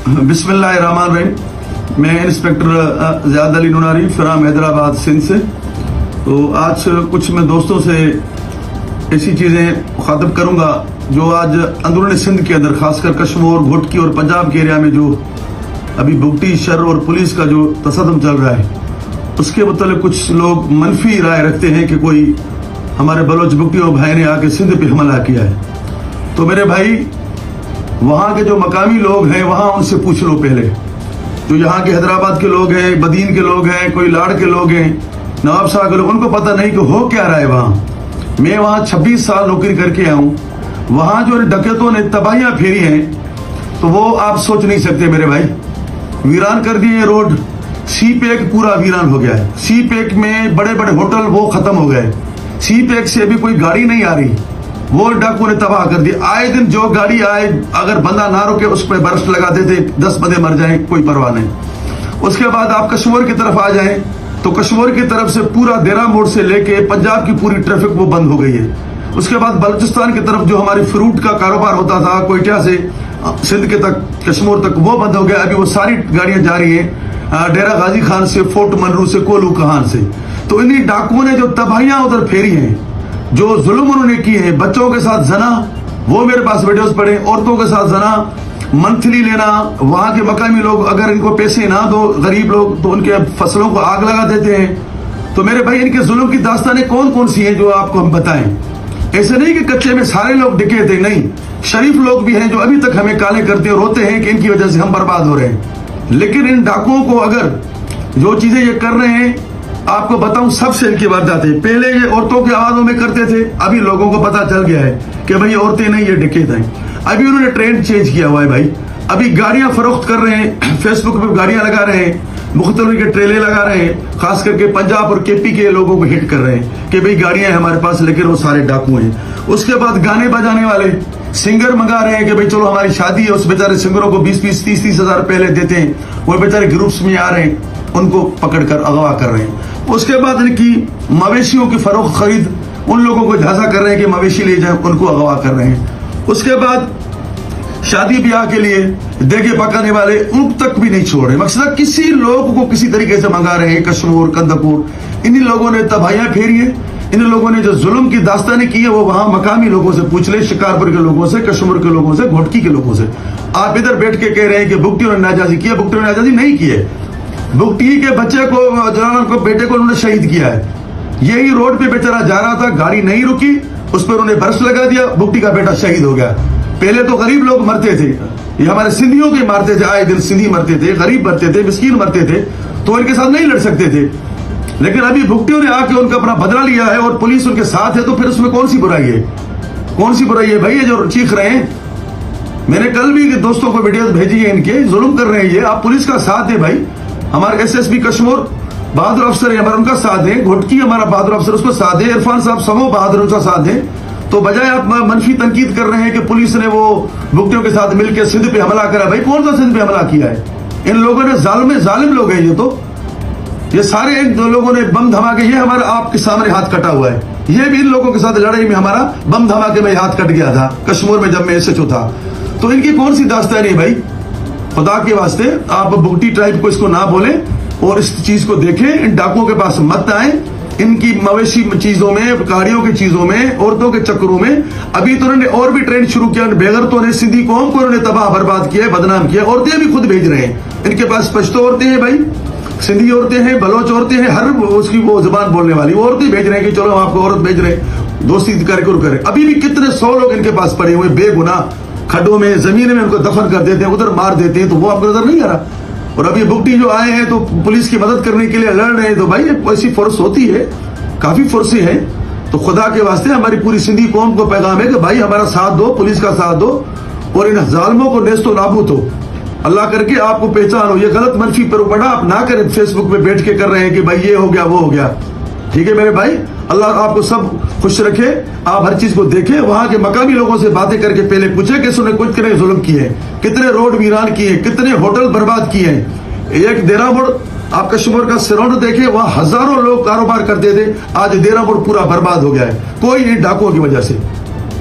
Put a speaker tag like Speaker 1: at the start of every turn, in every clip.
Speaker 1: बिस्मिल्लाहिर्रहमानिर्रहीम। मैं inspector Ziyad Ali Nunari from Hyderabad Sindh से। तो आज कुछ मैं दोस्तों से ऐसी चीज़ें मुखातब करूँगा जो आज अंदरूनी सिंध के अंदर खासकर कश्मीर, घोटकी और पंजाब के एरिया में जो अभी भुगटी शर और पुलिस का जो तसद्दुम चल रहा है उसके मतलब कुछ लोग मनफी राय रखते हैं कि कोई हमारे बलोच भुगटी और भाई ने आके सिंध पे हमला किया है। तो मेरे भाई, वहाँ के जो मकामी लोग हैं वहाँ उनसे पूछ लो पहले। जो यहाँ के हैदराबाद के लोग हैं, बदीन के लोग हैं, कोई लाड़ के लोग हैं, नवाब शाह के लोग, उनको पता नहीं कि हो क्या रहा है वहाँ। मैं वहाँ 26 साल नौकरी करके आया हूँ। वहाँ जो डकैतों ने तबाहियाँ फेरी हैं तो वो आप सोच नहीं सकते मेरे भाई। वीरान कर दिए रोड, सी पैक पूरा वीरान हो गया है। सी पैक में बड़े बड़े होटल वो खत्म हो गए। सी पैक से अभी कोई गाड़ी नहीं आ रही, वो डाकू ने तबाह कर दिया। आए दिन जो गाड़ी आए, अगर बंदा ना रुके उस पर बर्फ लगा देते, 10 बंदे मर जाएं, कोई परवाह नहीं। उसके बाद आप कश्मीर की तरफ आ जाएं तो कश्मीर की तरफ से पूरा देरा मोड़ से लेके पंजाब की पूरी ट्रैफिक वो बंद हो गई है। उसके बाद बलूचिस्तान की तरफ जो हमारी फ्रूट का कारोबार होता था कोयटा से सिंध के तक, कश्मीर तक, वो बंद हो गया। अभी वो सारी गाड़ियां जा रही हैं डेरा गाजी खान से, फोर्ट मनरू से, कोलू कहान से। तो इन्हीं डाकुओं ने जो तबाहियां उधर फेरी हैं, जो जुल्म उन्होंने किए हैं, बच्चों के साथ जना, वो मेरे पास वीडियोस पड़े, औरतों के साथ जना, मंथली लेना, वहां के मकामी लोग अगर इनको पैसे ना दो, गरीब लोग, तो उनके फसलों को आग लगा देते हैं। तो मेरे भाई, इनके जुल्म की दास्तानें कौन कौन सी हैं जो आपको हम बताएं। ऐसे नहीं कि कच्चे में सारे लोग डिके थे, नहीं, शरीफ लोग भी हैं जो अभी तक हमें काले करते और रोते हैं कि इनकी वजह से हम बर्बाद हो रहे हैं। लेकिन इन डाकुओं को अगर जो चीजें ये कर रहे हैं, आपको बताऊं, सबसे इनकी वारदात है। पहले ये औरतों की आवाजों में करते थे, अभी लोगों को पता चल गया है कि भाई औरतें नहीं, ये डकैत हैं। अभी उन्होंने ट्रेंड चेंज किया हुआ है भाई। अभी गाड़ियां फरोख्त कर रहे हैं, फेसबुक पे गाड़ियां लगा रहे हैं, मुख्तलिफ के ट्रेले लगा रहे हैं, खास करके पंजाब और केपी के लोगों को हिट कर रहे हैं कि भाई गाड़ियां हैं हमारे पास, लेकिन वो सारे डाकू हैं। उसके बाद गाने बजाने वाले सिंगर मंगा रहे हैं कि भाई चलो हमारी शादी है, उस बेचारे सिंगरों को 20-20, 30-30 हजार पहले देते हैं, वो बेचारे ग्रुप्स में आ रहे हैं, उनको पकड़कर अगवा कर रहे हैं। उसके बाद इनकी मवेशियों की फरोख्त खरीद, उन लोगों को झांसा कर रहे हैं कि मवेशी ले जाए, उनको अगवा कर रहे हैं। उसके बाद शादी ब्याह के लिए देगे पकाने वाले, उन तक भी नहीं छोड़ रहे। मकसद किसी लोग को किसी तरीके से मंगा रहे हैं। कश्मीर, कंदकूर, इन्हीं लोगों ने तबाहियां फेरी है। इन लोगों ने जो जुल्म की दास्तानें की है वो वहां मकामी लोगों से पूछ ले, शिकारपुर के लोगों से, कश्मीर के लोगों से, घोटकी के लोगों से। आप इधर बैठ के कह रहे हैं कि भुगटी ने नाजाजी किया, भुगटी ने नाजाजी नहीं की है। भुगटी के बच्चे को, बेटे को उन्होंने शहीद किया है। यही रोड पे बेचारा जा रहा था, गाड़ी नहीं रुकी, उस पर उन्हें बर्फ लगा दिया, भुगटी का बेटा शहीद हो गया। पहले तो गरीब लोग मरते थे, ये हमारे सिंधियों के मारते थे, आए दिन सिंधी मरते थे, गरीब मरते थे, मिस्कीन मरते थे, तो इनके साथ नहीं लड़ सकते थे। लेकिन अभी भुगटियों ने आके उनका अपना बदला लिया है और पुलिस उनके साथ है, तो फिर उसमें कौन सी बुराई है? कौन सी बुराई है भाई? ये जो चीख रहे हैं, मैंने कल भी दोस्तों को वीडियो भेजी है, इनके जुल्म कर रहे हैं ये। आप पुलिस का साथ है भाई। हमारे SSP कश्मीर बहादुर अफसर है, हमारा उनका साथ है। घोटकी हमारा बहादुर अफसर, उसको साथ है। इरफान साहब समो बहादुर, उसका साथ है। तो बजाय आप मनफी तनकीद कर रहे हैं कि पुलिस ने वो भुगटियों के साथ मिलकर सिंध पे हमला करा, भाई कौन सा सिंध पे हमला किया है? इन लोगों ने जालिम लोग हैं ये सारे इन दो लोगों ने बम धमाके, ये हमारा आपके सामने हाथ कटा हुआ है। ये भी इन लोगों के साथ लड़ाई में हमारा बम धमाके में हाथ कट गया था कश्मीर में, जब मैं SHO था। तो इनकी कौन सी दास्तानी है भाई? खुदा के वास्ते आप भुगटी ट्राइब को इसको ना बोले और इस चीज को देखें। इन डाकुओं के पास मत आए, इनकी मवेशी चीजों में, गाड़ियों की चीजों में, औरतों के चक्करों में। अभी तो उन्होंने और भी ट्रेंड शुरू किया, बेगरतों ने सिंधी कौम को उन्होंने तबाह बर्बाद किया, बदनाम किया। औरतें भी खुद भेज रहे हैं, इनके पास पश्तो औरतें हैं भाई, सिंधी औरतें हैं, बलोच औरतें हैं, हर उसकी वो जुबान बोलने वाली वो औरतें भेज रहे हैं कि चलो हम आपको औरत भेज रहे हैं, दोस्ती करके करें। अभी भी कितने 100 लोग इनके पास पड़े हुए बेगुनाह, खड्डों में, जमीन में उनको दफन कर देते हैं, उधर मार देते हैं, तो वो आपको नजर नहीं आ रहा। और अभी भुगटी जो आए हैं तो पुलिस की मदद करने के लिए लड़ रहे हैं, तो भाई ऐसी फोर्स होती है, काफी फोर्सें हैं। तो खुदा के वास्ते हमारी पूरी सिंधी कौम को पैगाम है कि भाई हमारा साथ दो, पुलिस का साथ दो और इन जालिमों को नेस्तो नाबूद हो। अल्लाह करके आपको पहचान हो। ये गलत मनफी प्रोपगंडा आप ना करें, फेसबुक पे बैठ के कर रहे हैं कि भाई ये हो गया वो हो गया। ठीक है मेरे भाई, अल्लाह आपको सब खुश रखे। आप हर चीज को देखें, वहां के मकामी लोगों से बातें करके पहले पूछे कि उसने कुछ कितने जुल्म किए, कितने रोड वीरान किए, कितने होटल बर्बाद किए हैं। एक देरा मोड़ आप कश्मीर का सराउंड देखें, वहां हजारों लोग कारोबार करते थे, आज देरा मोड़ पूरा बर्बाद हो गया है, कोई नहीं, डाकुओं की वजह से।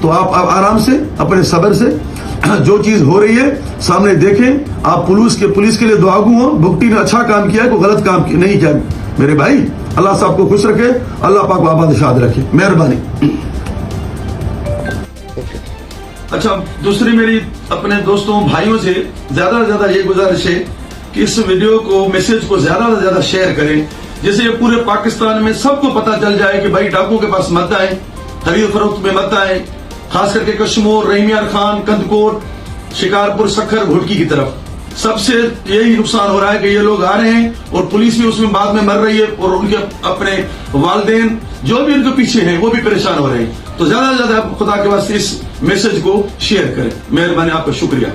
Speaker 1: तो आप आराम से, अपने सब्र से जो चीज हो रही है सामने देखें। आप पुलिस के लिए दुआगू हो, भुगटी ने अच्छा काम किया है, कोई गलत काम नहीं किया मेरे भाई। अल्लाह साहब को खुश रखे, अल्लाह पाक को आबाद शाद रखे, मेहरबानी। अच्छा, दूसरी मेरी अपने दोस्तों भाइयों से ज्यादा से ज्यादा ये गुजारिश है कि इस वीडियो को, मैसेज को ज्यादा से ज्यादा शेयर करें, जिससे ये पूरे पाकिस्तान में सबको पता चल जाए कि भाई डाकुओं के पास मत आए, खरीद फरोख्त में मत आए, खास करके कश्मीर, रहीमियार खान, कंदकोट, शिकारपुर, सखर, घुड़की की तरफ। सबसे यही नुकसान हो रहा है कि ये लोग आ रहे हैं और पुलिस भी उसमें बाद में मर रही है और उनके अपने वालिदैन जो भी उनके पीछे हैं वो भी परेशान हो रहे हैं। तो ज्यादा से ज्यादा खुदा के वास्ते इस मैसेज को शेयर करें, मेहरबानी, आपका शुक्रिया।